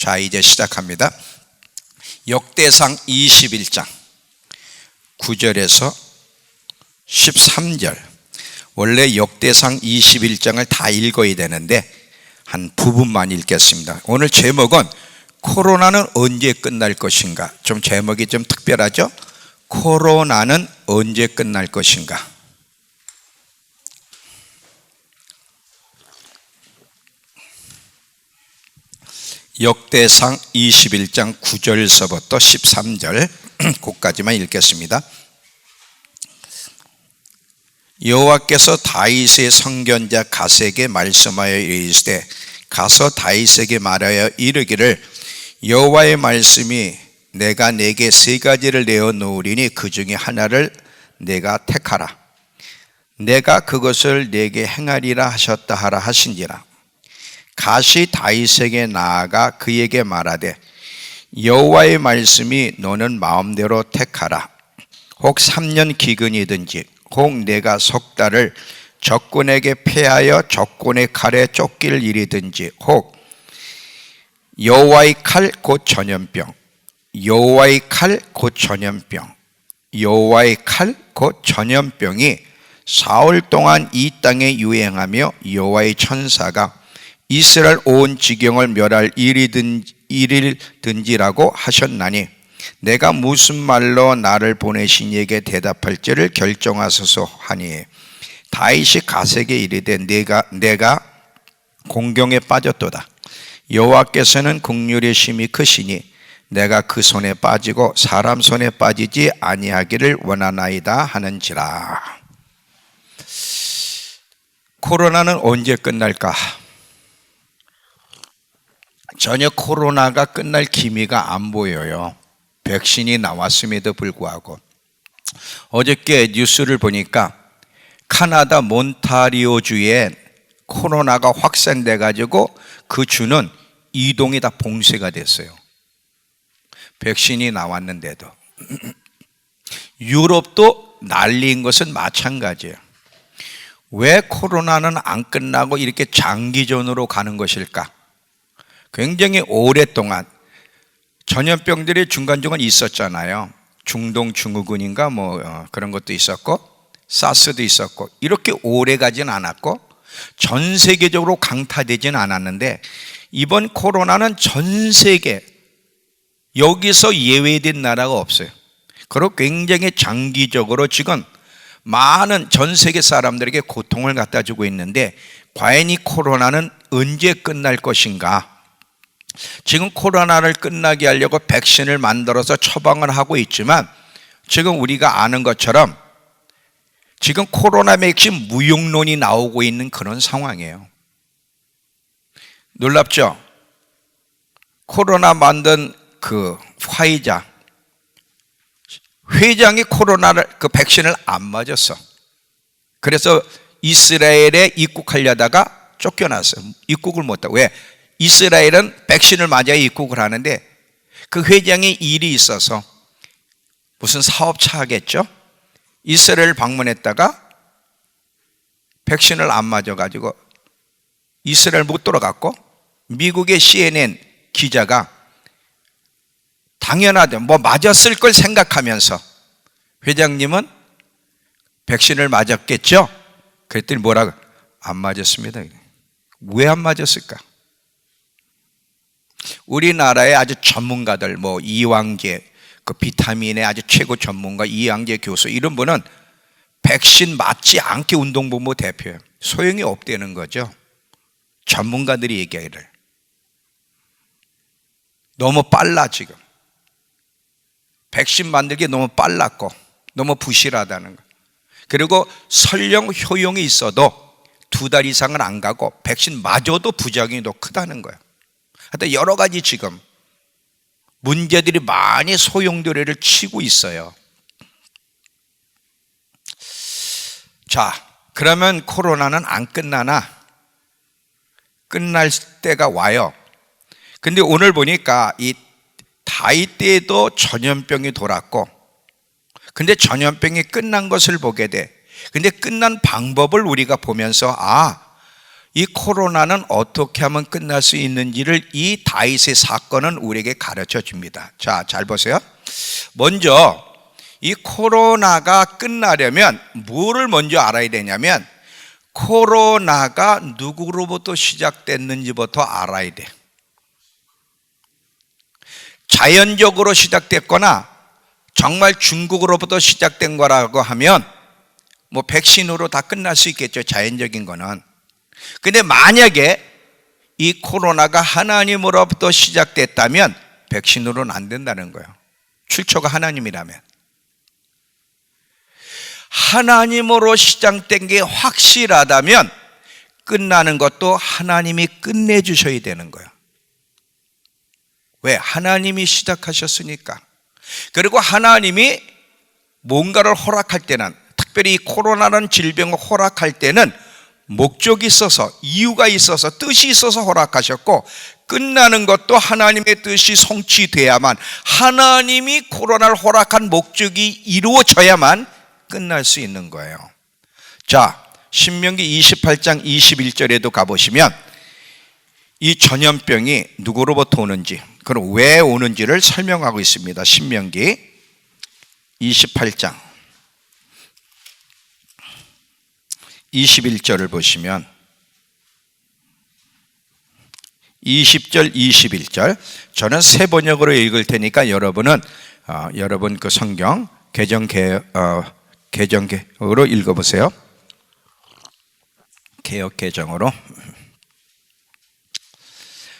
자, 이제 시작합니다. 역대상 21장 9절에서 13절. 원래 역대상 21장을 다 읽어야 되는데 한 부분만 읽겠습니다. 오늘 제목은 코로나는 언제 끝날 것인가. 좀 제목이 좀 특별하죠? 코로나는 언제 끝날 것인가. 역대상 21장 9절서부터 13절 그까지만 읽겠습니다. 여호와께서 다윗의 선견자 갓에게 말씀하여 이르시되 가서 다윗에게 말하여 이르기를 여호와의 말씀이 내가 네게 세 가지를 내어 놓으리니 그 중에 하나를 내가 택하라. 내가 그것을 네게 행하리라 하셨다 하라 하신지라. 갓이 다윗에게 나아가 그에게 말하되 여호와의 말씀이 너는 마음대로 택하라. 혹 3년 기근이든지 혹 내가 석 달을 적군에게 패하여 적군의 칼에 쫓길 일이든지 혹 여호와의 칼 곧 전염병, 여호와의 칼 곧 전염병, 여호와의 칼 곧 전염병이 사흘 동안 이 땅에 유행하며 여호와의 천사가 이스라엘 온 지경을 멸할 일이든지라고 하셨나니 내가 무슨 말로 나를 보내신 이에게 대답할지를 결정하소서 하니 다윗이 갓에게 이르되 내가 공경에 빠졌도다. 여호와께서는 긍휼의 심히 크시니 내가 그 손에 빠지고 사람 손에 빠지지 아니하기를 원하나이다 하는지라. 코로나는 언제 끝날까? 전혀 코로나가 끝날 기미가 안 보여요. 백신이 나왔음에도 불구하고. 어저께 뉴스를 보니까 카나다 몬타리오주에 코로나가 확산돼 가지고 그 주는 이동이 다 봉쇄가 됐어요. 백신이 나왔는데도. 유럽도 난리인 것은 마찬가지예요. 왜 코로나는 안 끝나고 이렇게 장기전으로 가는 것일까? 굉장히 오랫동안 전염병들이 중간중간 있었잖아요. 중동 증후군인가 그런 것도 있었고 사스도 있었고 이렇게 오래 가진 않았고 전 세계적으로 강타되진 않았는데 이번 코로나는 전 세계 여기서 예외된 나라가 없어요. 그리고 굉장히 장기적으로 지금 많은 전 세계 사람들에게 고통을 갖다 주고 있는데 과연 이 코로나는 언제 끝날 것인가? 지금 코로나를 끝나게 하려고 백신을 만들어서 처방을 하고 있지만 지금 우리가 아는 것처럼 지금 코로나 백신 무용론이 나오고 있는 그런 상황이에요. 놀랍죠? 코로나 만든 그 화이자 회장이 코로나를 그 백신을 안 맞았어. 그래서 이스라엘에 입국하려다가 쫓겨났어요. 입국을 못하고. 왜? 이스라엘은 백신을 맞아야 입국을 하는데 그 회장이 일이 있어서 무슨 사업차 하겠죠? 이스라엘 방문했다가 백신을 안 맞아가지고 이스라엘 못 돌아갔고 미국의 CNN 기자가 당연하죠. 맞았을 걸 생각하면서 회장님은 백신을 맞았겠죠? 그랬더니 뭐라고? 안 맞았습니다. 왜 안 맞았을까? 우리나라의 아주 전문가들 이왕재 그 비타민의 아주 최고 전문가 이왕재 교수 이런 분은 백신 맞지 않게 운동본부 대표예요. 소용이 없다는 거죠. 전문가들이 얘기하기를 너무 빨라. 지금 백신 만들기 너무 빨랐고 너무 부실하다는 거. 그리고 설령 효용이 있어도 2달 이상은 안 가고 백신 맞아도 부작용이 더 크다는 거예요. 하여튼 여러 가지 지금 문제들이 많이 소용돌이를 치고 있어요. 자, 그러면 코로나는 안 끝나나? 끝날 때가 와요. 근데 오늘 보니까 이 다윗 때에도 전염병이 돌았고 근데 전염병이 끝난 것을 보게 돼. 근데 끝난 방법을 우리가 보면서 이 코로나는 어떻게 하면 끝날 수 있는지를 이 다윗의 사건은 우리에게 가르쳐 줍니다. 자, 잘 보세요. 먼저 이 코로나가 끝나려면 뭐를 먼저 알아야 되냐면 코로나가 누구로부터 시작됐는지부터 알아야 돼. 자연적으로 시작됐거나 정말 중국으로부터 시작된 거라고 하면 뭐 백신으로 다 끝날 수 있겠죠. 자연적인 거는. 근데 만약에 이 코로나가 하나님으로부터 시작됐다면 백신으로는 안 된다는 거예요. 출처가 하나님이라면. 하나님으로 시작된 게 확실하다면 끝나는 것도 하나님이 끝내주셔야 되는 거예요. 왜? 하나님이 시작하셨으니까. 그리고 하나님이 뭔가를 허락할 때는, 특별히 이 코로나라는 질병을 허락할 때는 목적이 있어서, 이유가 있어서, 뜻이 있어서 허락하셨고, 끝나는 것도 하나님의 뜻이 성취돼야만, 하나님이 코로나를 허락한 목적이 이루어져야만 끝날 수 있는 거예요. 자, 신명기 28장 21절에도 가보시면 이 전염병이 누구로부터 오는지, 그럼 왜 오는지를 설명하고 있습니다. 신명기 28장 21절을 보시면 20절, 21절 저는 새 번역으로 읽을 테니까 여러분은 여러분 그 성경 개정으로 읽어보세요. 개역 개정으로.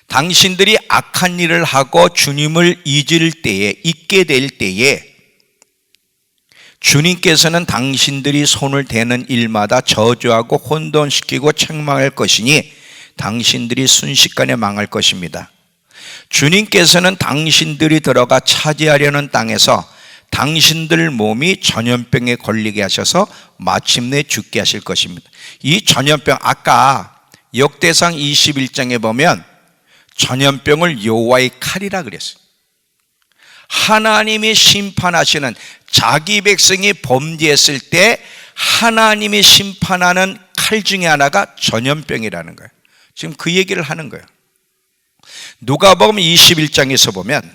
당신들이 악한 일을 하고 주님을 잊게 될 때에 주님께서는 당신들이 손을 대는 일마다 저주하고 혼돈시키고 책망할 것이니 당신들이 순식간에 망할 것입니다. 주님께서는 당신들이 들어가 차지하려는 땅에서 당신들 몸이 전염병에 걸리게 하셔서 마침내 죽게 하실 것입니다. 이 전염병, 아까 역대상 21장에 보면 전염병을 여호와의 칼이라 그랬어요. 하나님이 심판하시는, 자기 백성이 범죄했을 때 하나님이 심판하는 칼 중에 하나가 전염병이라는 거예요. 지금 그 얘기를 하는 거예요. 누가복음 21장에서 보면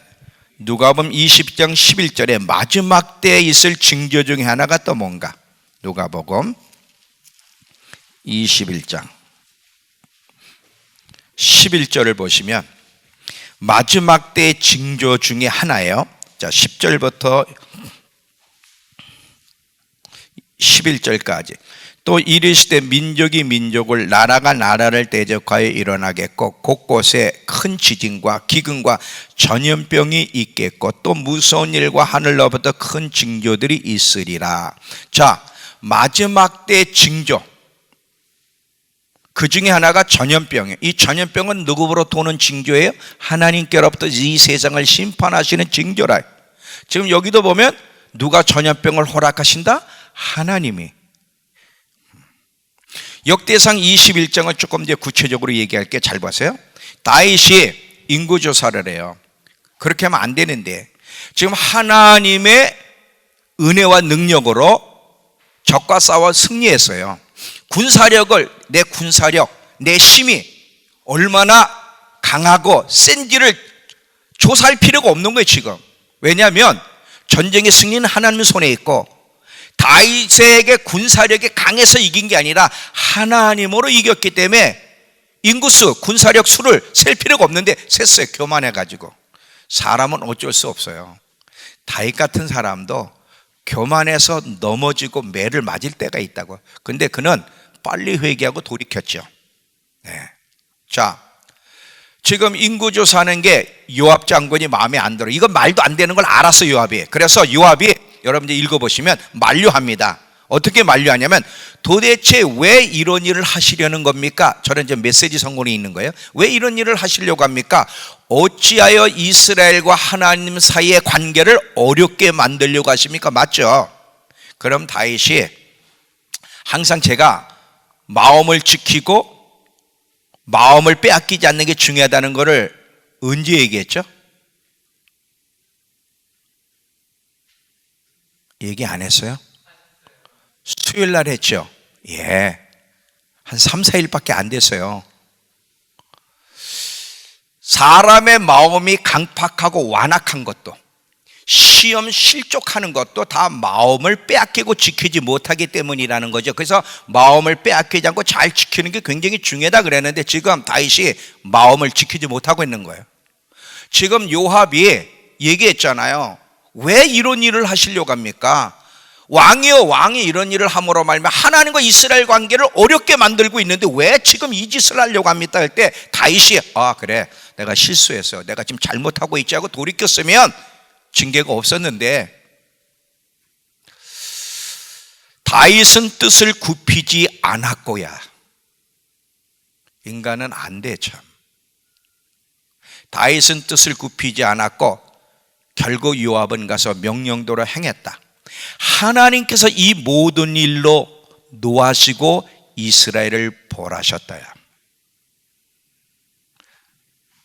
누가복음 20장 11절에 마지막 때에 있을 징조 중에 하나가 또 뭔가? 누가복음 21장 11절을 보시면 마지막 때의 징조 중에 하나예요. 자, 10절부터 11절까지. 또 이르시되 민족이 민족을, 나라가 나라를 대적하여 일어나겠고 곳곳에 큰 지진과 기근과 전염병이 있겠고 또 무서운 일과 하늘로부터 큰 징조들이 있으리라. 자, 마지막 때의 징조, 그 중에 하나가 전염병이에요. 이 전염병은 누구로부터 오는 징조예요? 하나님께로부터 이 세상을 심판하시는 징조라. 지금 여기도 보면 누가 전염병을 허락하신다? 하나님이. 역대상 21장을 조금 더 구체적으로 얘기할게요. 잘 보세요. 다윗이 인구조사를 해요. 그렇게 하면 안 되는데 지금 하나님의 은혜와 능력으로 적과 싸워 승리했어요. 내 군사력, 내 힘이 얼마나 강하고 센지를 조사할 필요가 없는 거예요, 지금. 왜냐하면 전쟁의 승리는 하나님 손에 있고 다윗에게 군사력이 강해서 이긴 게 아니라 하나님으로 이겼기 때문에 인구수, 군사력 수를 셀 필요가 없는데 셌어요. 교만해가지고. 사람은 어쩔 수 없어요. 다윗 같은 사람도 교만해서 넘어지고 매를 맞을 때가 있다고. 근데 그는 빨리 회개하고 돌이켰죠. 네. 자, 지금 인구조사하는 게 요압 장군이 마음에 안 들어. 이건 말도 안 되는 걸 알았어, 요압이. 그래서 요압이 여러분들 읽어보시면 만류합니다. 어떻게 만류하냐면 도대체 왜 이런 일을 하시려는 겁니까? 저는 이제 메시지 성공이 있는 거예요. 왜 이런 일을 하시려고 합니까? 어찌하여 이스라엘과 하나님 사이의 관계를 어렵게 만들려고 하십니까? 맞죠? 그럼 다윗이 항상 제가 마음을 지키고 마음을 빼앗기지 않는 게 중요하다는 것을 언제 얘기했죠? 얘기 안 했어요? 수요일 날 했죠? 예. 한 3, 4일밖에 안 됐어요. 사람의 마음이 강팍하고 완악한 것도, 시험 실족하는 것도 다 마음을 빼앗기고 지키지 못하기 때문이라는 거죠. 그래서 마음을 빼앗기지 않고 잘 지키는 게 굉장히 중요하다 그랬는데 지금 다윗이 마음을 지키지 못하고 있는 거예요. 지금 요압이 얘기했잖아요. 왜 이런 일을 하시려고 합니까? 왕이요, 왕이 이런 일을 함으로 말미암아 하나님과 이스라엘 관계를 어렵게 만들고 있는데 왜 지금 이 짓을 하려고 합니까? 할 때 다윗이 그래, 내가 실수했어요, 내가 지금 잘못하고 있지 하고 돌이켰으면 징계가 없었는데, 다윗은 뜻을 굽히지 않았고야. 인간은 안 돼 참. 다윗은 뜻을 굽히지 않았고 결국 요압은 가서 명령대로 행했다. 하나님께서 이 모든 일로 노하시고 이스라엘을 벌하셨다야.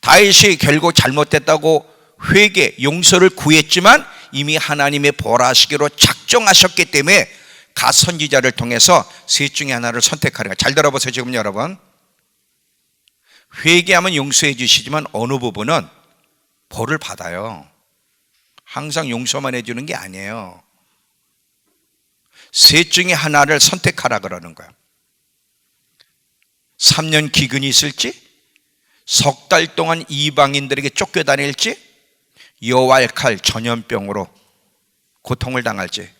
다윗이 결국 잘못됐다고 회개, 용서를 구했지만 이미 하나님의 벌하시기로 작정하셨기 때문에 갓 선지자를 통해서 셋 중에 하나를 선택하라. 잘 들어보세요. 지금 여러분, 회개하면 용서해 주시지만 어느 부분은 벌을 받아요. 항상 용서만 해주는 게 아니에요. 셋 중에 하나를 선택하라 그러는 거야. 3년 기근이 있을지, 석 달 동안 이방인들에게 쫓겨다닐지, 여호와의 칼 전염병으로 고통을 당할지,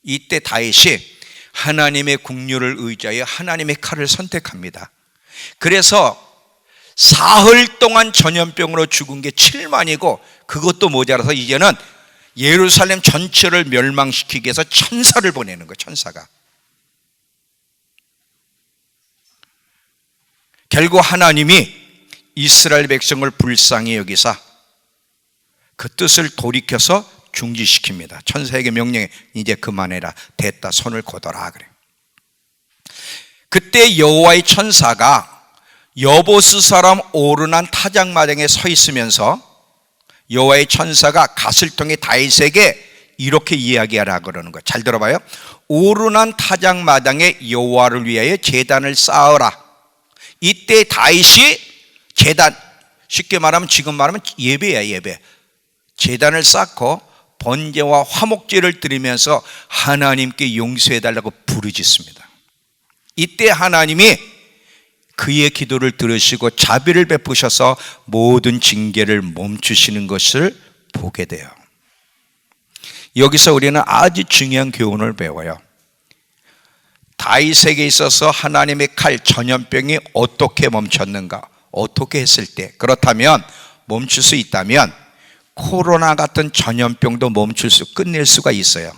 이때 다윗이 하나님의 국류를 의지하여 하나님의 칼을 선택합니다. 그래서 사흘 동안 전염병으로 죽은 게 7만이고 그것도 모자라서 이제는 예루살렘 전체를 멸망시키기 위해서 천사를 보내는 거예요. 천사가. 결국 하나님이 이스라엘 백성을 불쌍히 여기사 그 뜻을 돌이켜서 중지시킵니다. 천사에게 명령해, 이제 그만해라, 됐다, 손을 거둬라 그래. 그때 여호와의 천사가 여보스 사람 오르난 타작마당에 서 있으면서 여호와의 천사가 갓을 통해 다윗에게 이렇게 이야기하라 그러는 거예요. 잘 들어봐요. 오르난 타작마당에 여호와를 위하여 제단을 쌓으라. 이때 다윗이 제단, 쉽게 말하면 지금 말하면 예배야, 예배. 제단을 쌓고 번제와 화목제를 드리면서 하나님께 용서해달라고 부르짖습니다. 이때 하나님이 그의 기도를 들으시고 자비를 베푸셔서 모든 징계를 멈추시는 것을 보게 돼요. 여기서 우리는 아주 중요한 교훈을 배워요. 다윗에게 있어서 하나님의 칼 전염병이 어떻게 멈췄는가, 어떻게 했을 때, 그렇다면 멈출 수 있다면 코로나 같은 전염병도 끝낼 수가 있어요.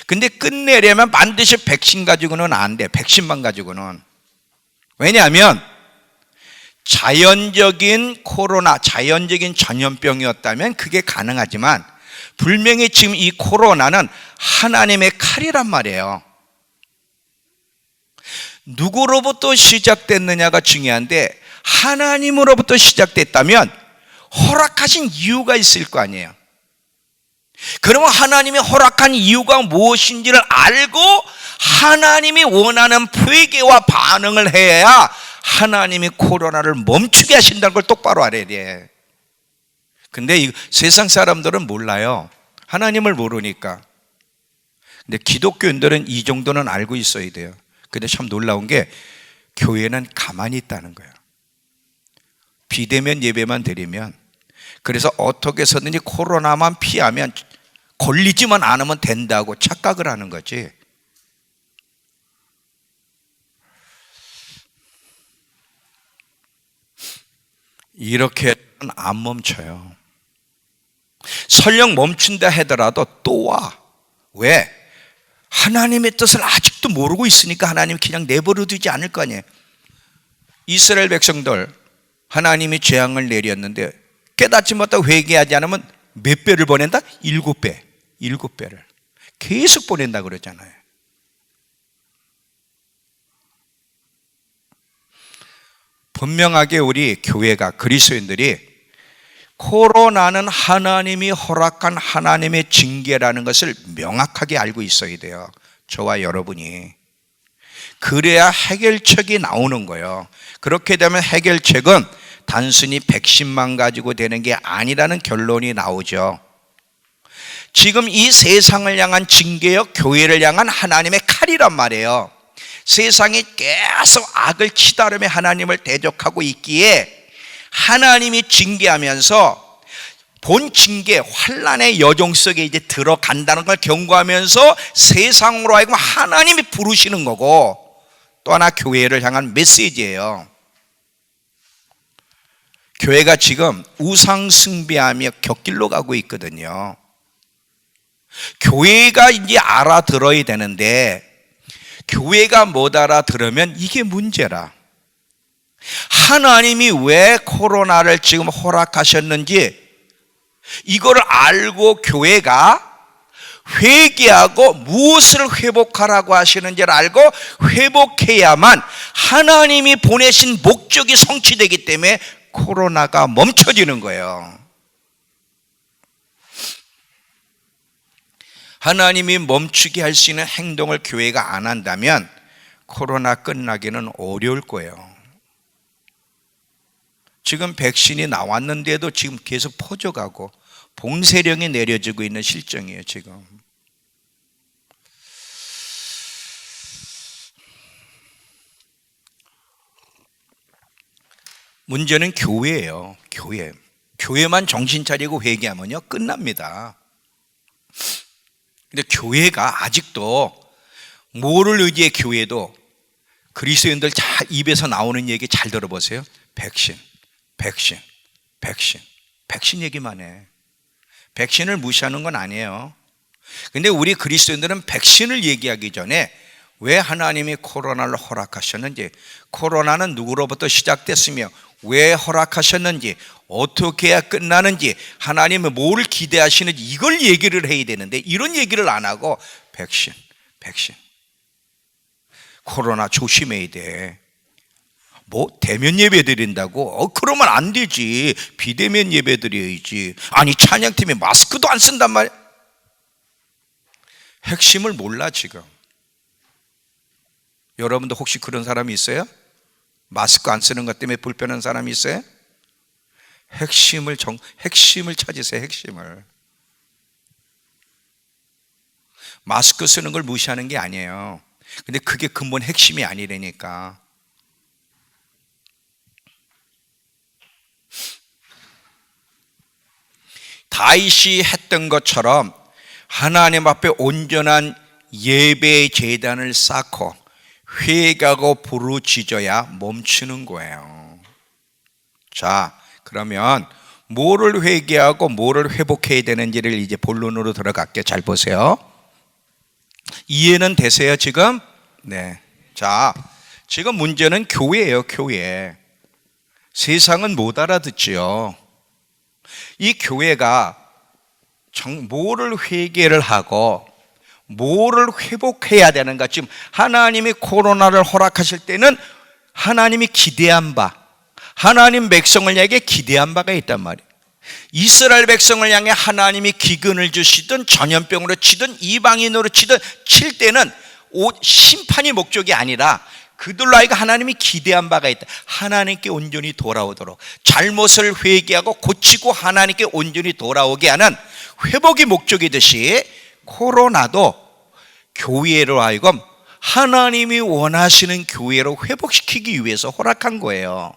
근데 끝내려면 반드시 백신 가지고는 안 돼. 백신만 가지고는. 왜냐하면 자연적인 코로나, 자연적인 전염병이었다면 그게 가능하지만 분명히 지금 이 코로나는 하나님의 칼이란 말이에요. 누구로부터 시작됐느냐가 중요한데 하나님으로부터 시작됐다면 허락하신 이유가 있을 거 아니에요. 그러면 하나님이 허락한 이유가 무엇인지를 알고 하나님이 원하는 회개와 반응을 해야 하나님이 코로나를 멈추게 하신다는 걸 똑바로 알아야 돼. 근데 세상 사람들은 몰라요. 하나님을 모르니까. 근데 기독교인들은 이 정도는 알고 있어야 돼요. 근데 참 놀라운 게 교회는 가만히 있다는 거예요. 비대면 예배만 드리면, 그래서 어떻게 해서든지 코로나만 피하면, 걸리지만 않으면 된다고 착각을 하는 거지. 이렇게는 안 멈춰요. 설령 멈춘다 하더라도 또 와. 왜? 하나님의 뜻을 아직도 모르고 있으니까 하나님이 그냥 내버려 두지 않을 거 아니에요. 이스라엘 백성들, 하나님이 재앙을 내렸는데 깨닫지 못하고 회개하지 않으면 몇 배를 보낸다? 7배. 7배를 계속 보낸다 그러잖아요. 분명하게 우리 교회가, 그리스도인들이 코로나는 하나님이 허락한 하나님의 징계라는 것을 명확하게 알고 있어야 돼요. 저와 여러분이. 그래야 해결책이 나오는 거예요. 그렇게 되면 해결책은 단순히 백신만 가지고 되는 게 아니라는 결론이 나오죠. 지금 이 세상을 향한 징계요, 교회를 향한 하나님의 칼이란 말이에요. 세상이 계속 악을 치다르며 하나님을 대적하고 있기에 하나님이 징계하면서 본 징계, 환난의 여정 속에 이제 들어간다는 걸 경고하면서 세상으로 하여금 하나님이 부르시는 거고, 또 하나 교회를 향한 메시지예요. 교회가 지금 우상 숭배하며 격길로 가고 있거든요. 교회가 이제 알아들어야 되는데 교회가 못 알아들으면 이게 문제라. 하나님이 왜 코로나를 지금 허락하셨는지 이걸 알고 교회가 회개하고 무엇을 회복하라고 하시는지를 알고 회복해야만 하나님이 보내신 목적이 성취되기 때문에 코로나가 멈춰지는 거예요. 하나님이 멈추게 할 수 있는 행동을 교회가 안 한다면 코로나 끝나기는 어려울 거예요. 지금 백신이 나왔는데도 지금 계속 퍼져가고 봉쇄령이 내려지고 있는 실정이에요. 지금 문제는 교회예요. 교회만 정신 차리고 회개하면요 끝납니다. 근데 교회가 아직도 뭐를 의지해? 교회도 그리스도인들 다 입에서 나오는 얘기 잘 들어보세요. 백신 얘기만 해. 백신을 무시하는 건 아니에요. 근데 우리 그리스도인들은 백신을 얘기하기 전에 왜 하나님이 코로나를 허락하셨는지, 코로나는 누구로부터 시작됐으며 왜 허락하셨는지, 어떻게 해야 끝나는지, 하나님은 뭐를 기대하시는지 이걸 얘기를 해야 되는데 이런 얘기를 안 하고 백신 코로나 조심해야 돼. 뭐 대면 예배 드린다고? 그러면 안 되지. 비대면 예배 드려야지. 아니 찬양팀이 마스크도 안 쓴단 말이야. 핵심을 몰라 지금. 여러분도 혹시 그런 사람이 있어요? 마스크 안 쓰는 것 때문에 불편한 사람이 있어요? 핵심을 찾으세요. 핵심을. 마스크 쓰는 걸 무시하는 게 아니에요. 근데 그게 근본 핵심이 아니라니까. 다윗이 했던 것처럼 하나님 앞에 온전한 예배의 제단을 쌓고 회개하고 부르짖어야 멈추는 거예요. 자, 그러면 뭐를 회개하고 뭐를 회복해야 되는지를 이제 본론으로 들어갈게요. 잘 보세요. 이해는 되세요 지금? 네. 자, 지금 문제는 교회예요. 교회. 세상은 못 알아듣지요. 이 교회가 뭐를 회개를 하고 뭐를 회복해야 되는가. 지금 하나님이 코로나를 허락하실 때는 하나님이 기대한 바, 하나님 백성을 향해 기대한 바가 있단 말이에요. 이스라엘 백성을 향해 하나님이 기근을 주시든 전염병으로 치든 이방인으로 치든 칠 때는 심판이 목적이 아니라 그들로 하여금 하나님이 기대한 바가 있다. 하나님께 온전히 돌아오도록 잘못을 회개하고 고치고 하나님께 온전히 돌아오게 하는 회복이 목적이듯이 코로나도 교회로 하여금 하나님이 원하시는 교회로 회복시키기 위해서 허락한 거예요.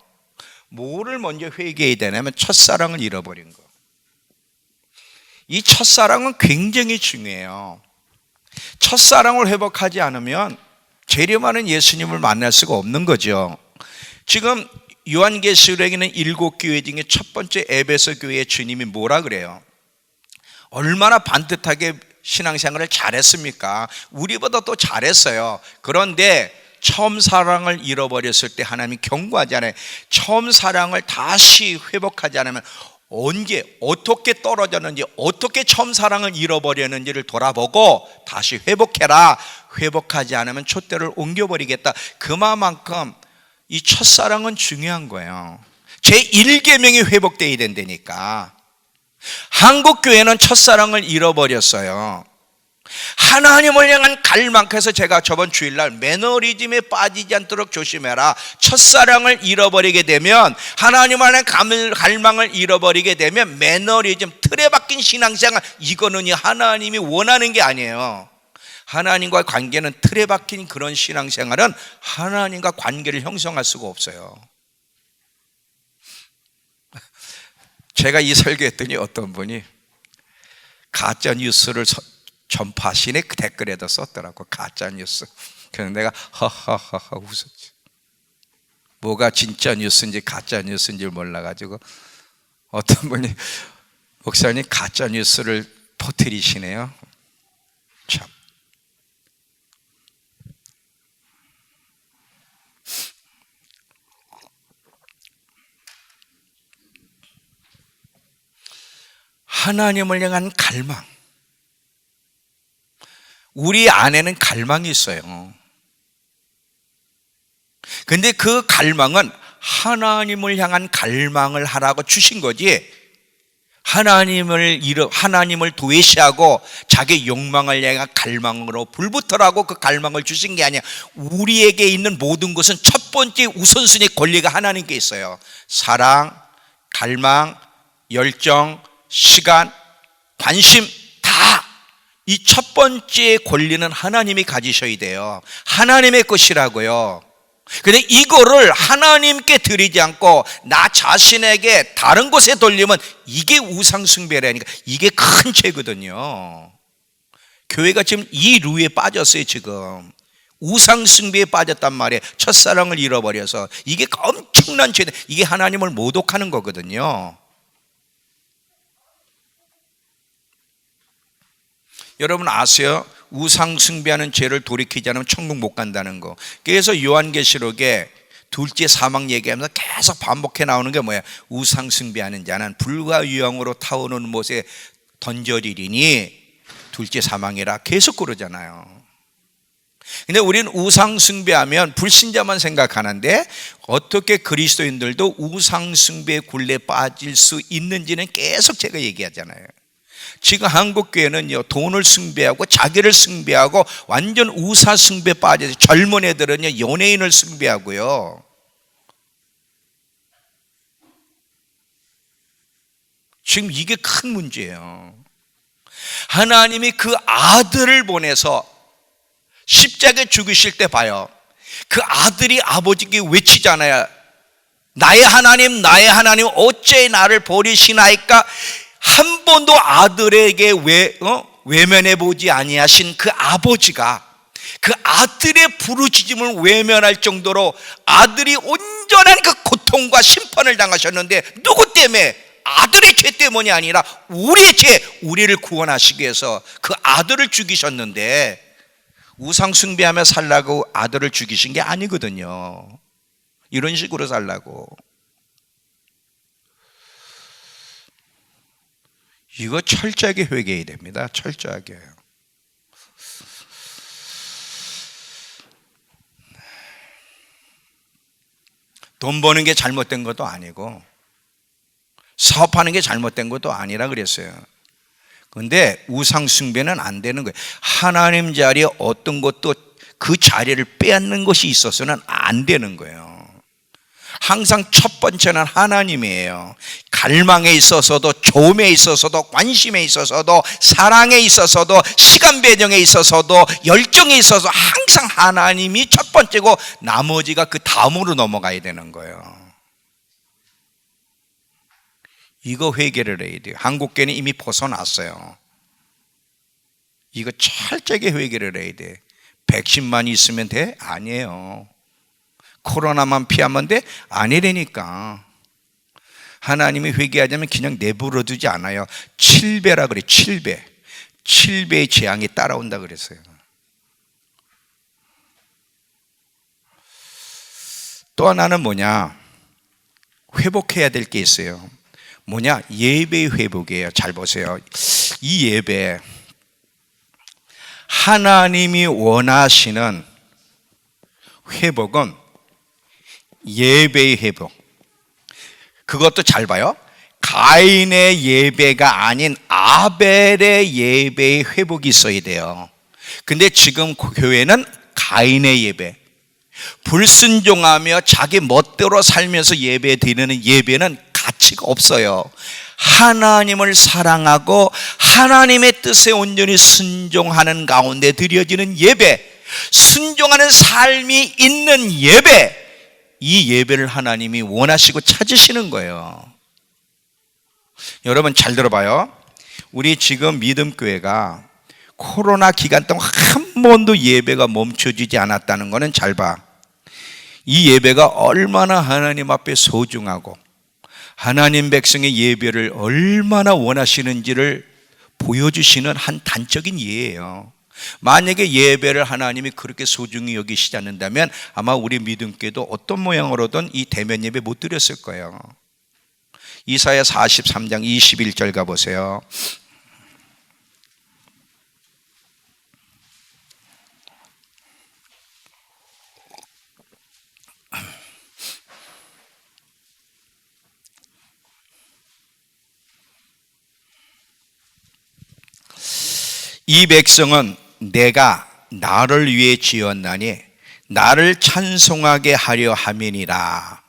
뭐를 먼저 회개해야 되냐면 첫사랑을 잃어버린 거. 이 첫사랑은 굉장히 중요해요. 첫사랑을 회복하지 않으면 재림하는 예수님을 만날 수가 없는 거죠. 지금 요한계시록에는 7교회 중에 첫 번째 에베소 교회의 주님이 뭐라 그래요? 얼마나 반듯하게 신앙생활을 잘했습니까? 우리보다 또 잘했어요. 그런데 처음 사랑을 잃어버렸을 때 하나님이 경고하잖아요. 처음 사랑을 다시 회복하지 않으면 언제 어떻게 떨어졌는지, 어떻게 처음 사랑을 잃어버렸는지를 돌아보고 다시 회복해라. 회복하지 않으면 촛대를 옮겨버리겠다. 그만큼 이 첫사랑은 중요한 거예요. 제1계명이 회복되어야 된다니까. 한국교회는 첫사랑을 잃어버렸어요. 하나님을 향한 갈망. 그래서 제가 저번 주일날 매너리즘에 빠지지 않도록 조심해라. 첫사랑을 잃어버리게 되면, 하나님을 향한 갈망을 잃어버리게 되면 매너리즘, 틀에 박힌 신앙생활, 이거는 하나님이 원하는 게 아니에요. 하나님과의 관계는 틀에 박힌 그런 신앙생활은 하나님과 관계를 형성할 수가 없어요. 제가 이 설교했더니 어떤 분이 가짜 뉴스를 전파하시네, 그 댓글에도 썼더라고. 가짜 뉴스. 그래서 내가 하하하하 웃었지. 뭐가 진짜 뉴스인지 가짜 뉴스인지 몰라가지고 어떤 분이 목사님 가짜 뉴스를 퍼뜨리시네요. 참. 하나님을 향한 갈망. 우리 안에는 갈망이 있어요. 근데 그 갈망은 하나님을 향한 갈망을 하라고 주신 거지, 하나님을 도외시하고 자기 욕망을 향한 갈망으로 불붙으라고 그 갈망을 주신 게 아니야. 우리에게 있는 모든 것은 첫 번째 우선순위 권리가 하나님께 있어요. 사랑, 갈망, 열정, 시간, 관심, 다 이 첫 번째 권리는 하나님이 가지셔야 돼요. 하나님의 것이라고요. 근데 이거를 하나님께 드리지 않고 나 자신에게 다른 곳에 돌리면 이게 우상숭배라니까. 이게 큰 죄거든요. 교회가 지금 이 루에 빠졌어요. 지금 우상숭배에 빠졌단 말이에요. 첫사랑을 잃어버려서. 이게 엄청난 죄. 이게 하나님을 모독하는 거거든요. 여러분 아세요? 우상 숭배하는 죄를 돌이키지 않으면 천국 못 간다는 거. 그래서 요한계시록에 둘째 사망 얘기하면서 계속 반복해 나오는 게 뭐야? 우상 숭배하는 자는 불과 유황으로 타오르는 못에 던져지리니 둘째 사망이라 계속 그러잖아요. 근데 우리는 우상 숭배하면 불신자만 생각하는데 어떻게 그리스도인들도 우상 숭배의 굴레에 빠질 수 있는지는 계속 제가 얘기하잖아요. 지금 한국 교회는요, 돈을 숭배하고 자기를 숭배하고 완전 우사 숭배에 빠져서, 젊은 애들은요 연예인을 숭배하고요. 지금 이게 큰 문제예요. 하나님이 그 아들을 보내서 십자가에 죽으실 때 봐요. 그 아들이 아버지께 외치잖아요. 나의 하나님, 나의 하나님, 어째 나를 버리시나이까? 한 번도 아들에게 외면해 보지 아니하신 그 아버지가 그 아들의 부르짖음을 외면할 정도로 아들이 온전한 그 고통과 심판을 당하셨는데, 누구 때문에? 아들의 죄 때문이 아니라 우리의 죄, 우리를 구원하시기 위해서 그 아들을 죽이셨는데, 우상 숭배하며 살라고 아들을 죽이신 게 아니거든요. 이런 식으로 살라고. 이거 철저하게 회개해야 됩니다. 철저하게. 돈 버는 게 잘못된 것도 아니고 사업하는 게 잘못된 것도 아니라 그랬어요. 그런데 우상 숭배는 안 되는 거예요. 하나님 자리에 어떤 것도 그 자리를 빼앗는 것이 있어서는 안 되는 거예요. 항상 첫 번째는 하나님이에요. 갈망에 있어서도, 조음에 있어서도, 관심에 있어서도, 사랑에 있어서도, 시간 배정에 있어서도, 열정에 있어서 항상 하나님이 첫 번째고 나머지가 그 다음으로 넘어가야 되는 거예요. 이거 회개를 해야 돼요. 한국교회는 이미 벗어났어요. 이거 철저하게 회개를 해야 돼. 백신만 있으면 돼? 아니에요. 코로나만 피하면 돼? 아니라니까. 하나님이 회개하자면 그냥 내버려 두지 않아요. 7배라 그래. 7배. 7배의 재앙이 따라온다 그랬어요. 또 하나는 뭐냐? 회복해야 될 게 있어요. 뭐냐? 예배의 회복이에요. 잘 보세요. 이 예배, 하나님이 원하시는 회복은 예배의 회복. 그것도 잘 봐요. 가인의 예배가 아닌 아벨의 예배의 회복이 있어야 돼요. 근데 지금 교회는 가인의 예배, 불순종하며 자기 멋대로 살면서 예배 드리는 예배는 가치가 없어요. 하나님을 사랑하고 하나님의 뜻에 온전히 순종하는 가운데 드려지는 예배, 순종하는 삶이 있는 예배, 이 예배를 하나님이 원하시고 찾으시는 거예요. 여러분 잘 들어봐요. 우리 지금 믿음교회가 코로나 기간 동안 한 번도 예배가 멈춰지지 않았다는 것은 잘 봐. 이 예배가 얼마나 하나님 앞에 소중하고 하나님 백성의 예배를 얼마나 원하시는지를 보여주시는 한 단적인 예예요. 만약에 예배를 하나님이 그렇게 소중히 여기시지 않는다면 아마 우리 믿음교회도 어떤 모양으로든 이 대면 예배 못 드렸을 거예요. 이사야 43장 21절 가보세요. 이 백성은 내가 나를 위해 지었나니 나를 찬송하게 하려 함이니라.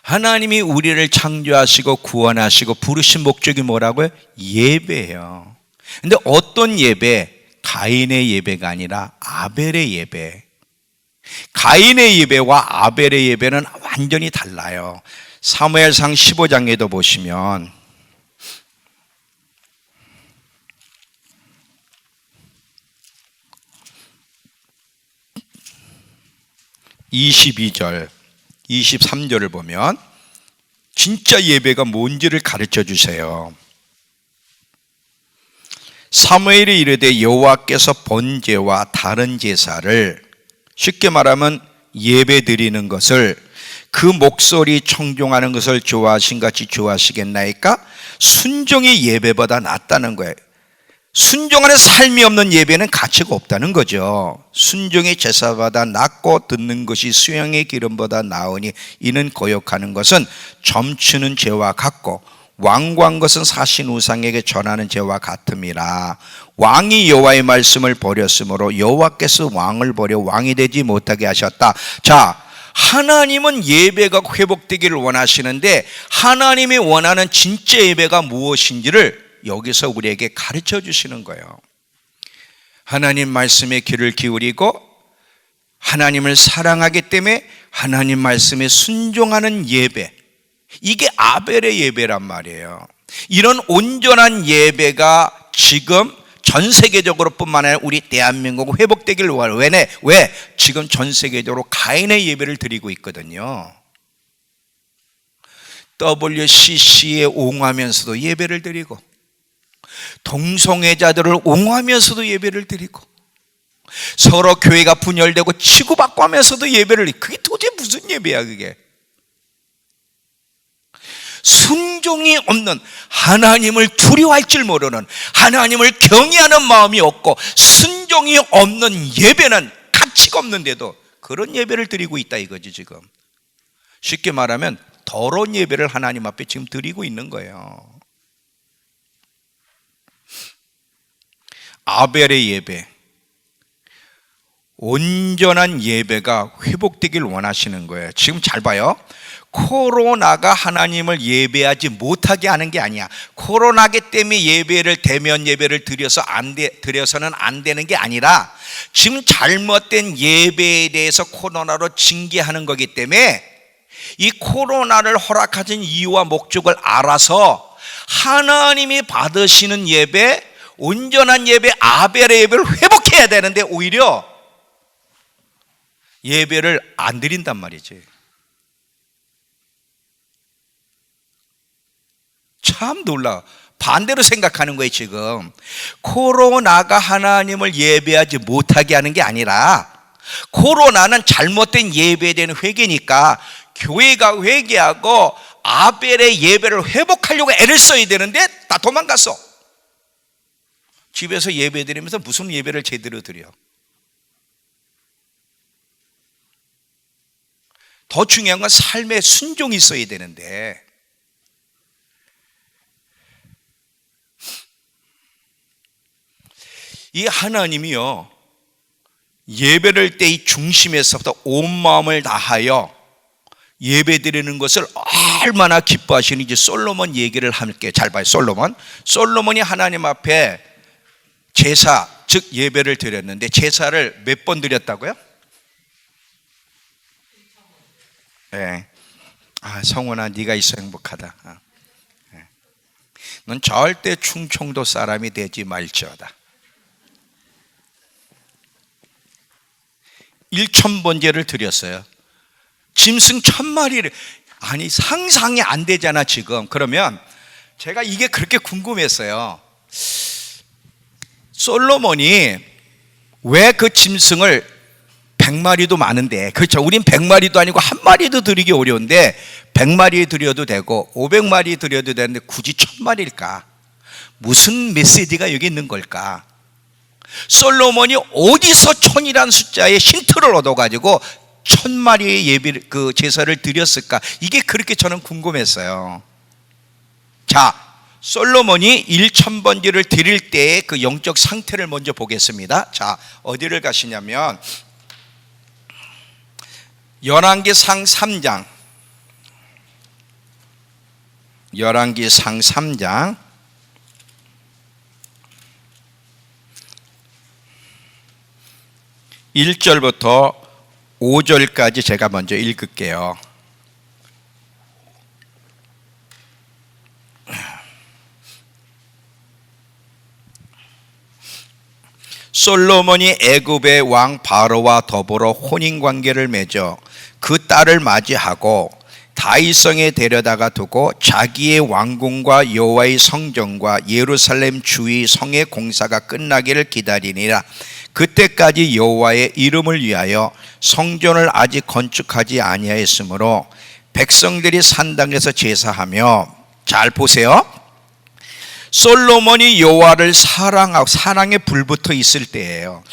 하나님이 우리를 창조하시고 구원하시고 부르신 목적이 뭐라고요? 예배예요. 근데 어떤 예배? 가인의 예배가 아니라 아벨의 예배. 가인의 예배와 아벨의 예배는 완전히 달라요. 사무엘상 15장에도 보시면 22절, 23절을 보면 진짜 예배가 뭔지를 가르쳐 주세요. 사무엘이 이르되 여호와께서 번제와 다른 제사를, 쉽게 말하면 예배 드리는 것을, 그 목소리 청종하는 것을 좋아하신 같이 좋아하시겠나이까? 순종이 예배보다 낫다는 거예요. 순종하는 삶이 없는 예배는 가치가 없다는 거죠. 순종이 제사보다 낫고 듣는 것이 수양의 기름보다 나으니 이는 거역하는 것은 점치는 죄와 같고 완고한 것은 사신 우상에게 전하는 죄와 같음이라. 왕이 여호와의 말씀을 버렸으므로 여호와께서 왕을 버려 왕이 되지 못하게 하셨다. 자, 하나님은 예배가 회복되기를 원하시는데 하나님이 원하는 진짜 예배가 무엇인지를 여기서 우리에게 가르쳐 주시는 거예요. 하나님 말씀에 귀를 기울이고 하나님을 사랑하기 때문에 하나님 말씀에 순종하는 예배, 이게 아벨의 예배란 말이에요. 이런 온전한 예배가 지금 전 세계적으로 뿐만 아니라 우리 대한민국 회복되기를 원해. 왜? 지금 전 세계적으로 가인의 예배를 드리고 있거든요. WCC에 옹호하면서도 예배를 드리고 동성애자들을 옹호하면서도 예배를 드리고 서로 교회가 분열되고 치고받고 하면서도 예배를 드리고, 그게 도대체 무슨 예배야 그게? 순종이 없는, 하나님을 두려워할 줄 모르는, 하나님을 경외하는 마음이 없고 순종이 없는 예배는 가치가 없는데도 그런 예배를 드리고 있다 이거지. 지금 쉽게 말하면 더러운 예배를 하나님 앞에 지금 드리고 있는 거예요. 아벨의 예배, 온전한 예배가 회복되길 원하시는 거예요. 지금 잘 봐요. 코로나가 하나님을 예배하지 못하게 하는 게 아니야. 코로나기 때문에 예배를, 대면 예배를 드려서는 안 되는 게 아니라 지금 잘못된 예배에 대해서 코로나로 징계하는 거기 때문에 이 코로나를 허락하신 이유와 목적을 알아서 하나님이 받으시는 예배, 온전한 예배, 아벨의 예배를 회복해야 되는데 오히려 예배를 안 드린단 말이지. 참 놀라. 반대로 생각하는 거예요. 지금 코로나가 하나님을 예배하지 못하게 하는 게 아니라 코로나는 잘못된 예배에 대한 회개니까 교회가 회개하고 아벨의 예배를 회복하려고 애를 써야 되는데 다 도망갔어. 집에서 예배 드리면서 무슨 예배를 제대로 드려? 더 중요한 건 삶의 순종이 있어야 되는데 이 하나님이요, 예배를 때 이 중심에서부터 온 마음을 다하여 예배 드리는 것을 얼마나 기뻐하시는지 솔로몬 얘기를 함께 잘 봐요. 솔로몬이 하나님 앞에 제사, 즉 예배를 드렸는데, 제사를 몇 번 드렸다고요? 네. 성훈아, 네가 있어 행복하다. 네. 넌 절대 충청도 사람이 되지 말지어다. 1,000번제를 드렸어요. 짐승 1,000마리를. 아니, 상상이 안 되잖아 지금. 그러면 제가 이게 그렇게 궁금했어요. 솔로몬이 왜 그 짐승을 100마리도 많은데, 그렇죠, 우린 100마리도 아니고 한 마리도 드리기 어려운데 100마리 드려도 되고 500마리 드려도 되는데 굳이 1,000마리일까? 무슨 메시지가 여기 있는 걸까? 솔로몬이 어디서 1,000이라는 숫자에 힌트를 얻어가지고 1,000마리의 예비, 그 제사를 드렸을까? 이게 그렇게 저는 궁금했어요. 자, 솔로몬이 1,000번제를 드릴 때의 그 영적 상태를 먼저 보겠습니다. 자, 어디를 가시냐면 열왕기상 3장, 열왕기상 3장 1절부터 5절까지 제가 먼저 읽을게요. 솔로몬이 애굽의 왕 바로와 더불어 혼인관계를 맺어 그 딸을 맞이하고 다윗성에 데려다가 두고 자기의 왕궁과 여호와의 성전과 예루살렘 주위 성의 공사가 끝나기를 기다리니라. 그때까지 여호와의 이름을 위하여 성전을 아직 건축하지 아니하였으므로 백성들이 산당에서 제사하며, 잘 보세요, 솔로몬이 여호와를 사랑하고, 사랑에 불붙어 있을 때예요.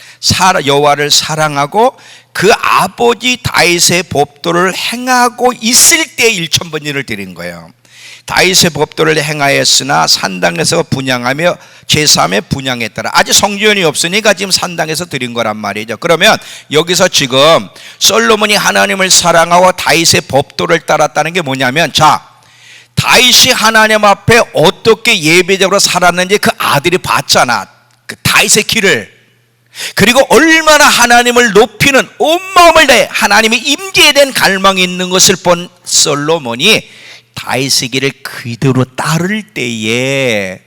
여호와를 사랑하고 그 아버지 다윗의 법도를 행하고 있을 때 1,000번제를 드린 거예요. 다윗의 법도를 행하였으나 산당에서 분향하며 제사함에 분향했더라. 아직 성전이 없으니까 지금 산당에서 드린 거란 말이죠. 그러면 여기서 지금 솔로몬이 하나님을 사랑하고 다윗의 법도를 따랐다는 게 뭐냐면, 자, 다윗이 하나님 앞에 어떻게 예배적으로 살았는지 그 아들이 봤잖아, 그 다윗의 길을. 그리고 얼마나 하나님을 높이는 온 마음을 다해 하나님의 임재에 대한 갈망이 있는 것을 본 솔로몬이 다윗의 길을 그대로 따를 때에,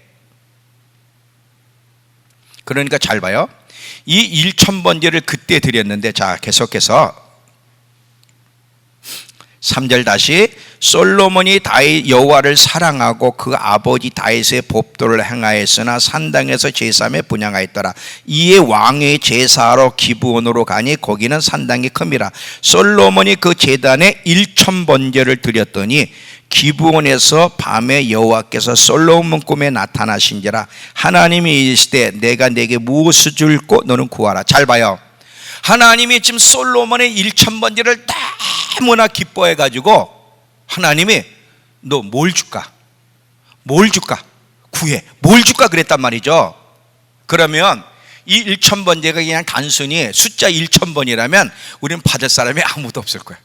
그러니까 잘 봐요, 이 1,000번제를 그때 드렸는데, 자, 계속해서 3절 다시, 솔로몬이 다윗 여호와를 사랑하고 그 아버지 다윗의 법도를 행하였으나 산당에서 제사함에 분향하였더라. 이에 왕의 제사하러 기브온으로 가니 거기는 산당이 큼이라. 솔로몬이 그 제단에 1,000번제를 드렸더니 기브온에서 밤에 여호와께서 솔로몬 꿈에 나타나신지라. 하나님이 이르시되 내가 내게 무엇을 줄고 너는 구하라. 잘 봐요, 하나님이 지금 솔로몬의 1,000번제를 너무나 기뻐해 가지고 하나님이 너 뭘 줄까? 뭘 줄까? 구해. 뭘 줄까? 그랬단 말이죠. 그러면 이 1,000번제가 그냥 단순히 숫자 1,000번이라면 우리는 받을 사람이 아무도 없을 거야.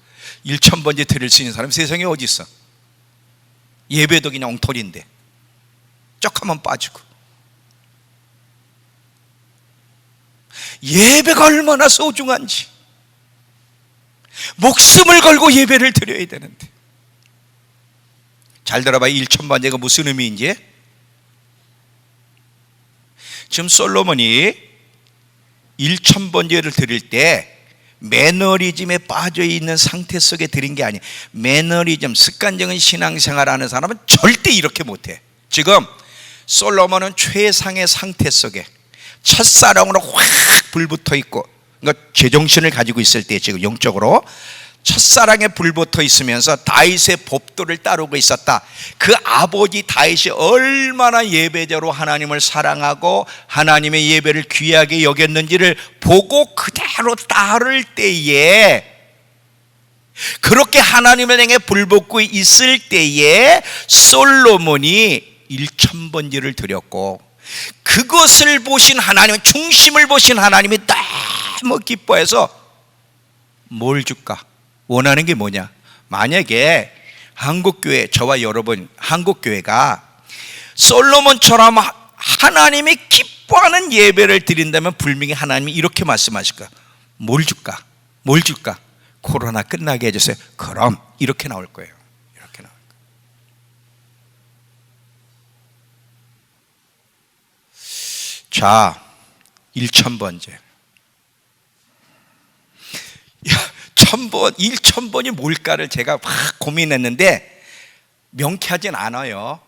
1,000번제 드릴 수 있는 사람 세상에 어디 있어? 예배도 그냥 엉터리인데 쩍하면 빠지고. 예배가 얼마나 소중한지, 목숨을 걸고 예배를 드려야 되는데. 잘 들어봐요, 1,000번제가 무슨 의미인지. 지금 솔로몬이 1,000번제를 드릴 때 매너리즘에 빠져있는 상태 속에 드린 게 아니에요. 매너리즘, 습관적인 신앙생활하는 사람은 절대 이렇게 못해. 지금 솔로몬은 최상의 상태 속에 첫사랑으로 확 불붙어 있고, 그러니까 제정신을 가지고 있을 때 지금 영적으로 첫사랑에 불붙어 있으면서 다윗의 법도를 따르고 있었다. 그 아버지 다윗이 얼마나 예배자로 하나님을 사랑하고 하나님의 예배를 귀하게 여겼는지를 보고 그대로 따를 때에, 그렇게 하나님을 향해 불붙고 있을 때에 솔로몬이 1,000번제를 드렸고, 그 그것을 보신 하나님, 중심을 보신 하나님이 너무 기뻐해서 뭘 줄까? 원하는 게 뭐냐? 만약에 한국교회, 저와 여러분 한국교회가 솔로몬처럼 하나님이 기뻐하는 예배를 드린다면 분명히 하나님이 이렇게 말씀하실 거야. 뭘 줄까? 뭘 줄까? 코로나 끝나게 해주세요. 그럼 이렇게 나올 거예요. 이렇게 나올 거예요. 자, 1000번째. 1000번, 1000번이 뭘까를 제가 막 고민했는데 명쾌하진 않아요.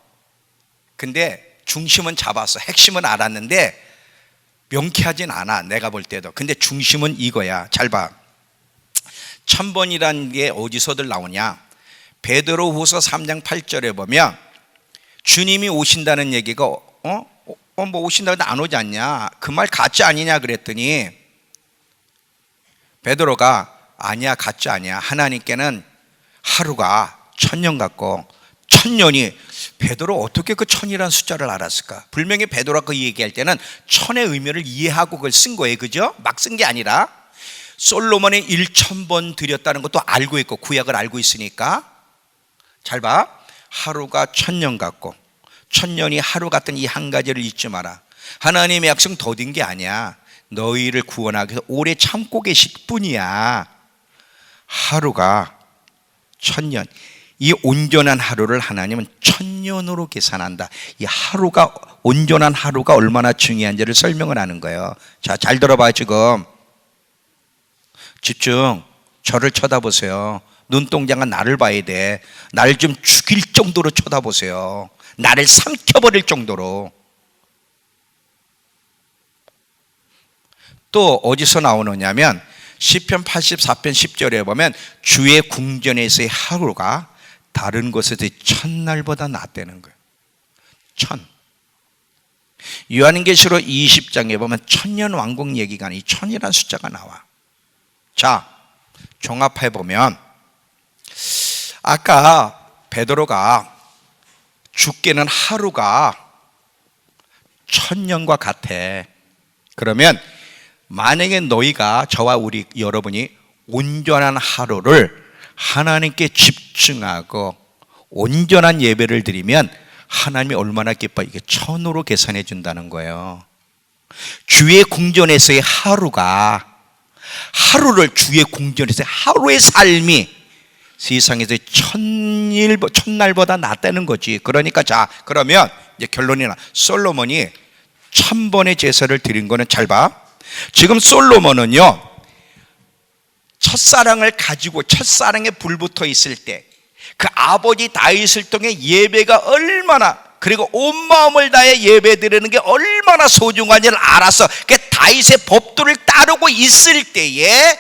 근데 중심은 잡았어. 핵심은 알았는데 명쾌하진 않아, 내가 볼 때도. 근데 중심은 이거야. 잘 봐. 1000번이라는 게 어디서들 나오냐? 베드로후서 3장 8절에 보면 주님이 오신다는 얘기가 뭐 오신다는데 안 오지 않냐? 그 말 가짜 아니냐 그랬더니 베드로가 아니야, 가짜 아니야. 하나님께는 하루가 1000년 같고 1000년이, 베드로 어떻게 그 1000이라는 숫자를 알았을까? 분명히 베드로가 그 얘기할 때는 1000의 의미를 이해하고 그걸 쓴 거예요. 그죠? 막 쓴 게 아니라 솔로몬이 1000번 드렸다는 것도 알고 있고 구약을 알고 있으니까 잘 봐. 하루가 1000년 같고 1000년이 하루 같은 이 한 가지를 잊지 마라. 하나님의 약속은 더딘 게 아니야. 너희를 구원하기 위해서 오래 참고 계실 뿐이야. 하루가 1000년, 이 온전한 하루를 하나님은 1000년으로 계산한다. 이 하루가, 온전한 하루가 얼마나 중요한지를 설명을 하는 거예요. 자, 잘 들어봐. 지금 집중. 저를 쳐다보세요. 눈동자가 나를 봐야 돼. 나를 좀 죽일 정도로 쳐다보세요. 나를 삼켜버릴 정도로. 또 어디서 나오느냐면 시편 84편 10절에 보면 주의 궁전에서의 하루가 다른 곳에서의 1000날보다 낫다는 거예요. 1000. 요한계시록 20장에 보면 1000년 왕국 얘기가 아니라 1000이라는 숫자가 나와. 자, 종합해 보면 아까 베드로가 죽게는 하루가 1000년과 같아. 그러면 만약에 너희가, 저와 우리 여러분이 온전한 하루를 하나님께 집중하고 온전한 예배를 드리면 하나님이 얼마나 기뻐. 이게 1000으로 계산해 준다는 거예요. 주의 궁전에서의 하루가, 하루를 주의 궁전에서의 하루의 삶이 세상에서 1000날보다 낫다는 거지. 그러니까 자, 그러면 이제 결론이 나. 솔로몬이 1000번의 제사를 드린 거는 잘 봐. 지금 솔로몬은요, 첫사랑을 가지고 첫사랑에 불붙어 있을 때 그 아버지 다윗을 통해 예배가 얼마나, 그리고 온 마음을 다해 예배 드리는 게 얼마나 소중한지를 알아서 그 다윗의 법도를 따르고 있을 때에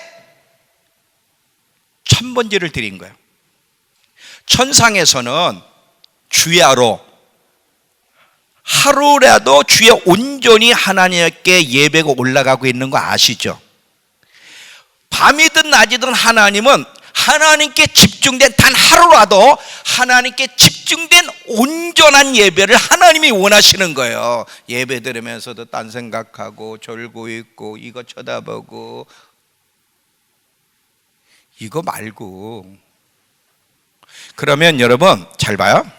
1000번제를 드린 거예요. 천상에서는 주야로 하루라도 주에 온전히 하나님께 예배가 올라가고 있는 거 아시죠? 밤이든 낮이든 하나님은 하나님께 집중된 단 하루라도 하나님께 집중된 온전한 예배를 하나님이 원하시는 거예요. 예배 드리면서도 딴 생각하고 졸고 있고 이거 쳐다보고 이거 말고. 그러면 여러분 잘 봐요.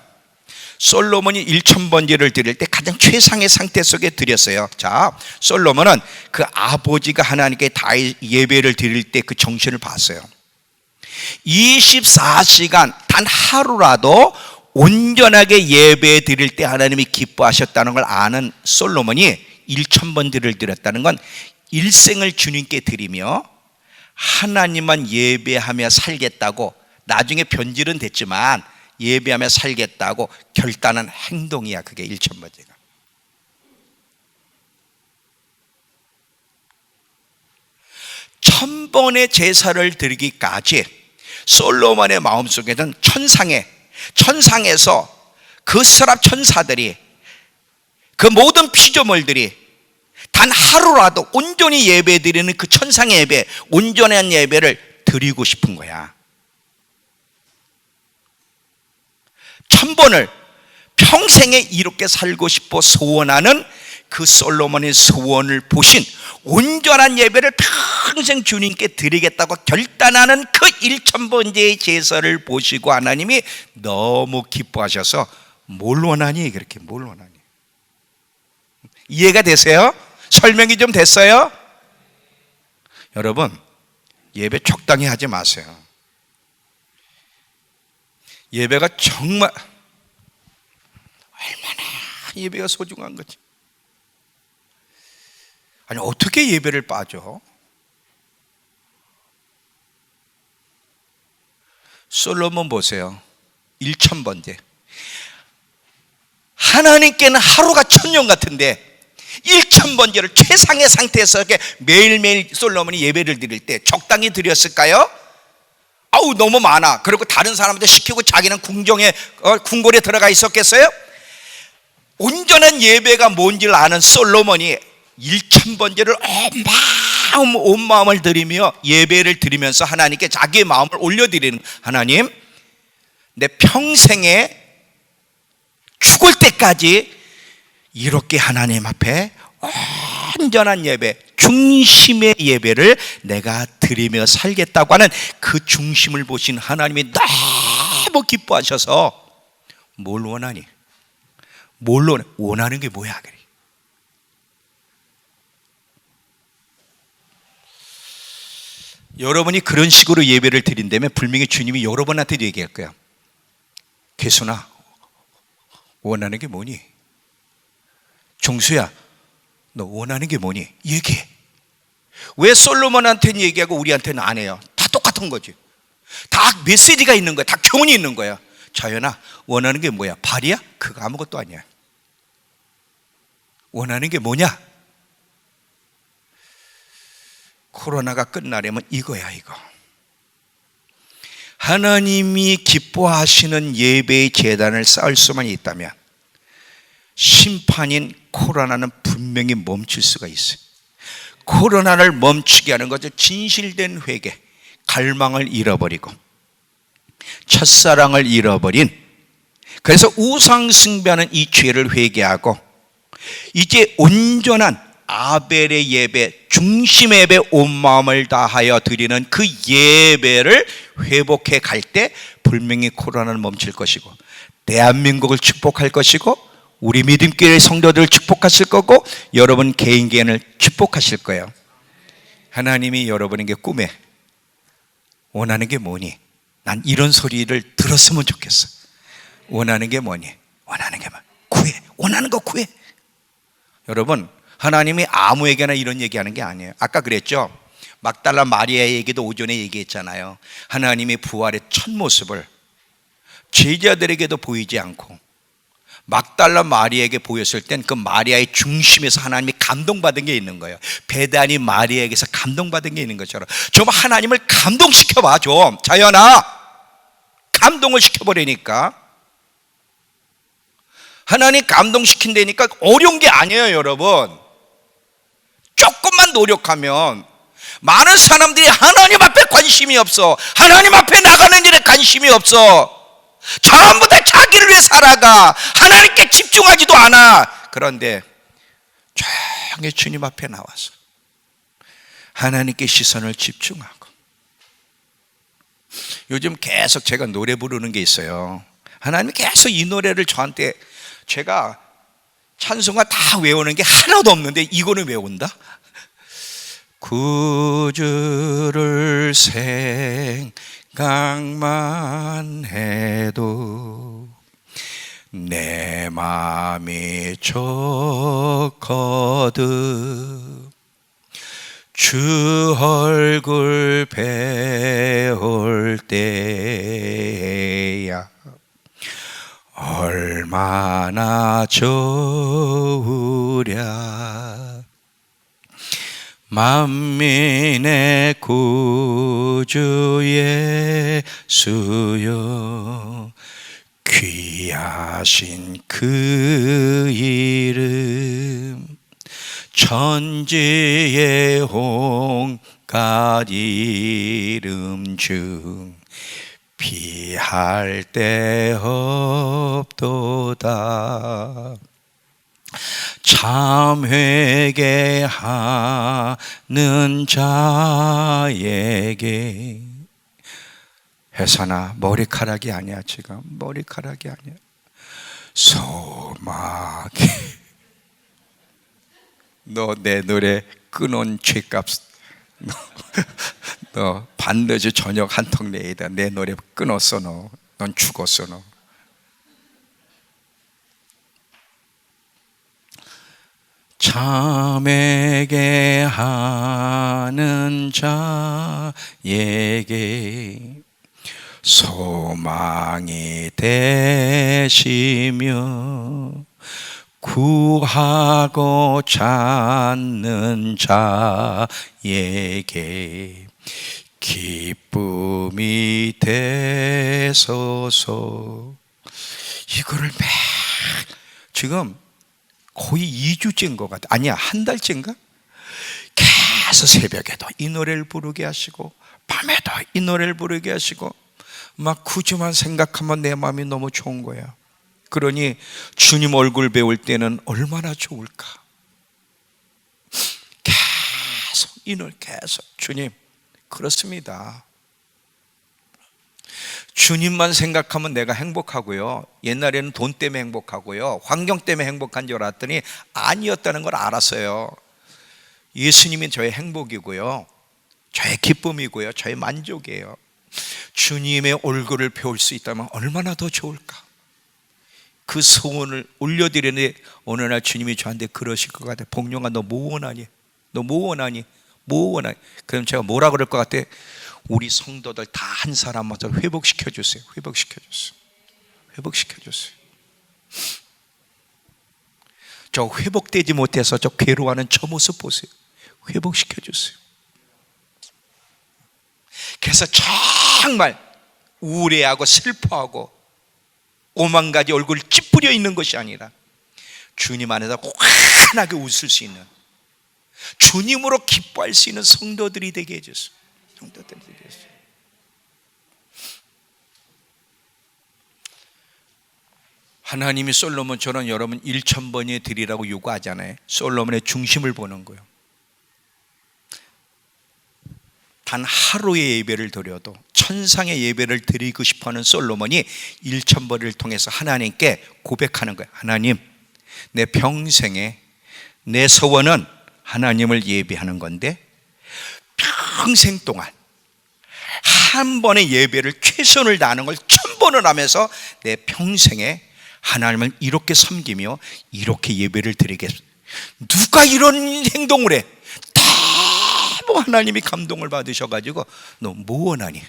솔로몬이 1000번제를 드릴 때 가장 최상의 상태 속에 드렸어요. 자, 솔로몬은 그 아버지가 하나님께 다윗 예배를 드릴 때 그 정신을 봤어요. 24시간 단 하루라도 온전하게 예배 드릴 때 하나님이 기뻐하셨다는 걸 아는 솔로몬이 1000번제를 드렸다는 건 일생을 주님께 드리며 하나님만 예배하며 살겠다고, 나중에 변질은 됐지만 예배하며 살겠다고 결단한 행동이야. 그게 1000번제가. 천번의 제사를 드리기까지 솔로몬의 마음속에는 천상에서 그 서랍 천사들이, 그 모든 피조물들이 단 하루라도 온전히 예배 드리는 그 천상의 예배, 온전한 예배를 드리고 싶은 거야. 1000번을 평생에 이렇게 살고 싶어 소원하는 그 솔로몬의 소원을 보신 온전한 예배를 평생 주님께 드리겠다고 결단하는 그 1000번째의 제사를 보시고 하나님이 너무 기뻐하셔서 뭘 원하니? 그렇게 뭘 원하니? 이해가 되세요? 설명이 좀 됐어요? 여러분, 예배 적당히 하지 마세요. 예배가 정말 얼마나 예배가 소중한 거지. 아니, 어떻게 예배를 빠져? 솔로몬 보세요. 1000번째. 하나님께는 하루가 1000년 같은데 1000번째를 최상의 상태에서 이렇게 매일매일 솔로몬이 예배를 드릴 때 적당히 드렸을까요? 아우, 너무 많아. 그리고 다른 사람한테 시키고 자기는 궁궐에 들어가 있었겠어요? 온전한 예배가 뭔지를 아는 솔로몬이 1000번째를 온 마음을 드리며 예배를 드리면서 하나님께 자기의 마음을 올려드리는, 하나님, 내 평생에 죽을 때까지 이렇게 하나님 앞에 온전한 예배, 중심의 예배를 내가 드리며 살겠다고 하는 그 중심을 보신 하나님이 너무 기뻐하셔서 뭘 원하니? 뭘 원하는 게 뭐야? 그래. 여러분이 그런 식으로 예배를 드린다면 분명히 주님이 여러분한테도 얘기할 거야. 개순아, 원하는 게 뭐니? 종수야, 너 원하는 게 뭐니? 얘기해. 왜 솔로몬한테는 얘기하고 우리한테는 안 해요? 다 똑같은 거지. 다 메시지가 있는 거야. 다 교훈이 있는 거야. 자연아, 원하는 게 뭐야? 발이야? 그거 아무것도 아니야. 원하는 게 뭐냐? 코로나가 끝나려면 이거야, 이거. 하나님이 기뻐하시는 예배의 제단을 쌓을 수만 있다면 심판인 코로나는 분명히 멈출 수가 있어요. 코로나를 멈추게 하는 것은 진실된 회개, 갈망을 잃어버리고 첫사랑을 잃어버린, 그래서 우상숭배하는 이 죄를 회개하고 이제 온전한 아벨의 예배, 중심의 예배, 온 마음을 다하여 드리는 그 예배를 회복해 갈 때 분명히 코로나는 멈출 것이고 대한민국을 축복할 것이고 우리 믿음교회 성도들을 축복하실 거고 여러분 개인 개인을 축복하실 거예요. 하나님이 여러분에게 꿈에 원하는 게 뭐니? 난 이런 소리를 들었으면 좋겠어. 원하는 게 뭐니? 원하는 게 뭐? 구해. 원하는 거 구해. 여러분, 하나님이 아무에게나 이런 얘기하는 게 아니에요. 아까 그랬죠? 막달라 마리아의 얘기도 오전에 얘기했잖아요. 하나님의 부활의 첫 모습을 제자들에게도 보이지 않고 막달라 마리아에게 보였을 땐 그 마리아의 중심에서 하나님이 감동받은 게 있는 거예요. 베다니 마리아에게서 감동받은 게 있는 것처럼 좀 하나님을 감동시켜봐. 좀 자연아, 감동을 시켜버리니까. 하나님 감동시킨다니까 어려운 게 아니에요. 여러분, 조금만 노력하면. 많은 사람들이 하나님 앞에 관심이 없어. 하나님 앞에 나가는 일에 관심이 없어. 전부 다 자기를 위해 살아가. 하나님께 집중하지도 않아. 그런데 조용히 주님 앞에 나와서 하나님께 시선을 집중하고. 요즘 계속 제가 노래 부르는 게 있어요. 하나님이 계속 이 노래를 저한테, 제가 찬송가 다 외우는 게 하나도 없는데 이거는 외운다? 구주를 생각만 해도 내 마음이 좋거든. 주 얼굴 배울 때야 얼마나 좋으랴. 만민의 구주 예수여, 귀하신 그 이름 천지의 온갖 이름 중 피할 데 없도다. 참 회개하는 자에게. 혜선아, 머리카락이 아니야. 지금 머리카락이 아니야. 소망이. 너 내 노래 끊은 죄값 너 반드시 저녁 한 통 내이다. 내 노래 끊었어. 넌 죽었어. 너 참에게 하는 자에게 소망이 되시며 구하고 찾는 자에게 기쁨이 되소서. 이거를 지금 거의 2주째인 것 같아. 아니야, 한 달째인가? 계속 새벽에도 이 노래를 부르게 하시고 밤에도 이 노래를 부르게 하시고 막 구주만 생각하면 내 마음이 너무 좋은 거야. 그러니 주님 얼굴 배울 때는 얼마나 좋을까. 계속 이 노래 계속. 주님, 그렇습니다. 주님만 생각하면 내가 행복하고요, 옛날에는 돈 때문에 행복하고요, 환경 때문에 행복한 줄 알았더니 아니었다는 걸 알았어요. 예수님이 저의 행복이고요, 저의 기쁨이고요, 저의 만족이에요. 주님의 얼굴을 배울 수 있다면 얼마나 더 좋을까. 그 소원을 올려드리는데 어느 날 주님이 저한테 그러실 것 같아요. 복룡아, 너 뭐 원하니? 너 뭐 원하니? 뭐 원하니? 그럼 제가 뭐라 그럴 것 같아? 우리 성도들 다 한 사람마다 회복시켜 주세요. 회복시켜 주세요. 회복시켜 주세요. 저 회복되지 못해서 저 괴로워하는 저 모습 보세요. 회복시켜 주세요. 그래서 정말 우울해하고 슬퍼하고 오만 가지 얼굴 찌푸려 있는 것이 아니라 주님 안에서 환하게 웃을 수 있는, 주님으로 기뻐할 수 있는 성도들이 되게 해주세요. 성도들이 되게 해주세요. 하나님이 솔로몬처럼 여러분 1,000번에 드리라고 요구하잖아요. 솔로몬의 중심을 보는 거예요. 단 하루의 예배를 드려도 천상의 예배를 드리고 싶어하는 솔로몬이 1,000번을 통해서 하나님께 고백하는 거예요. 하나님, 내 평생에 내 소원은 하나님을 예배하는 건데 평생 동안 한 번의 예배를 최선을 다하는 걸 1,000번을 하면서 내 평생에 하나님을 이렇게 섬기며 이렇게 예배를 드리겠습니다. 누가 이런 행동을 해? 너무 하나님이 감동을 받으셔가지고 너 뭐 원하니?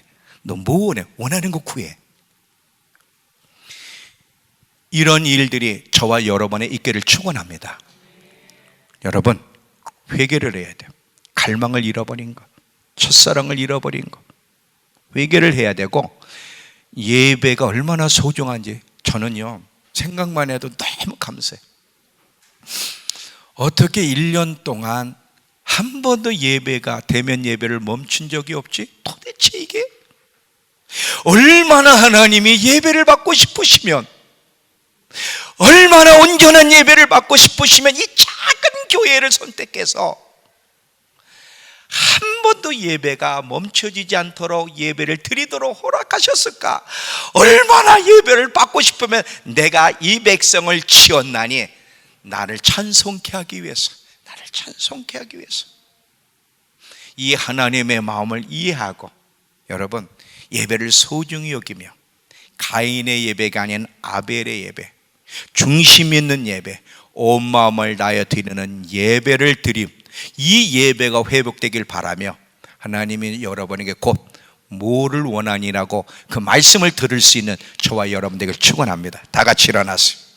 너 뭐 원해? 원하는 거 구해. 이런 일들이 저와 여러분의 있기를 축원합니다. 여러분, 회개를 해야 돼요. 갈망을 잃어버린 것, 첫사랑을 잃어버린 것, 회개를 해야 되고, 예배가 얼마나 소중한지 저는요 생각만 해도 너무 감사해요. 어떻게 1년 동안 한 번도 예배가, 대면 예배를 멈춘 적이 없지? 도대체 이게 얼마나 하나님이 예배를 받고 싶으시면, 얼마나 온전한 예배를 받고 싶으시면 이 작은 교회를 선택해서 한 번도 예배가 멈춰지지 않도록 예배를 드리도록 허락하셨을까? 얼마나 예배를 받고 싶으면 내가 이 백성을 지었나니 나를 찬송케 하기 위해서, 나를 찬송케 하기 위해서. 이 하나님의 마음을 이해하고 여러분, 예배를 소중히 여기며 가인의 예배가 아닌 아벨의 예배, 중심 있는 예배, 온 마음을 다하여 드리는 예배를 드림, 이 예배가 회복되길 바라며 하나님이 여러분에게 곧 뭐를 원하니라고 그 말씀을 들을 수 있는 저와 여러분들에게 축원합니다. 다 같이 일어나세요.